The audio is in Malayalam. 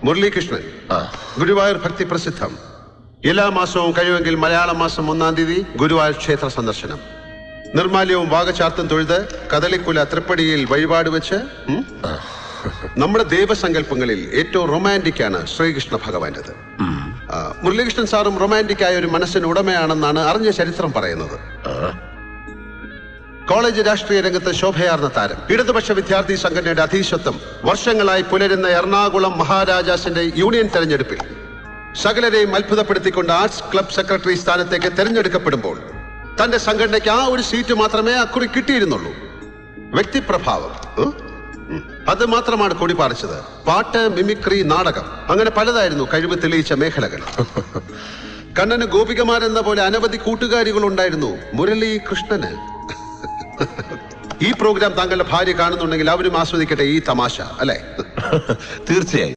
മുരളീകൃഷ്ണൻ, ഗുരുവായൂർ ഭക്തി പ്രസിദ്ധം. എല്ലാ മാസവും കഴിയുമെങ്കിൽ മലയാള മാസം 1-ാം തീയതി ഗുരുവായൂർ ക്ഷേത്ര സന്ദർശനം. നിർമാല്യവും വാഗചാർത്തും തൊഴുത് കദളിക്കുല തൃപ്പടിയിൽ വഴിപാട് വെച്ച്. നമ്മുടെ ദൈവസങ്കല്പങ്ങളിൽ ഏറ്റവും റൊമാൻറ്റിക് ആണ് ശ്രീകൃഷ്ണ ഭഗവാന്റേത്. മുരളീകൃഷ്ണൻ സാറും റൊമാൻറ്റിക് ആയ ഒരു മനസ്സിന് ഉടമയാണെന്നാണ് അറിഞ്ഞ ചരിത്രം പറയുന്നത്. കോളേജ് രാഷ്ട്രീയ രംഗത്ത് ശോഭയാർന്ന താരം, ഇടതുപക്ഷ വിദ്യാർത്ഥി സംഘടനയുടെ അധീശത്വം, വർഷങ്ങളായി പുലരുന്ന എറണാകുളം മഹാരാജാസിന്റെ യൂണിയൻ തെരഞ്ഞെടുപ്പിൽ സകലരെയും അത്ഭുതപ്പെടുത്തിക്കൊണ്ട് ആർട്സ് ക്ലബ് സെക്രട്ടറി സ്ഥാനത്തേക്ക് തെരഞ്ഞെടുക്കപ്പെടുമ്പോൾ തന്റെ സംഘടനയ്ക്ക് ആ ഒരു സീറ്റ് മാത്രമേ അക്കുറി കിട്ടിയിരുന്നുള്ളൂ. വ്യക്തിപ്രഭാവം അത് മാത്രമാണ് കൊടി പാറിച്ചത്. പാട്ട്, മിമിക്രി, നാടകം, അങ്ങനെ പലതായിരുന്നു കഴിവ് തെളിയിച്ച മേഖലകൾ. കണ്ണന് ഗോപികമാരെന്ന പോലെ അനവധി കൂട്ടുകാരികൾ ഉണ്ടായിരുന്നു മുരളീകൃഷ്ണന്. ഈ പ്രോഗ്രാം താങ്കളുടെ ഭാര്യ കാണുന്നുണ്ടെങ്കിൽ അവരും ആസ്വദിക്കട്ടെ ഈ തമാശ, അല്ലെ? തീർച്ചയായും.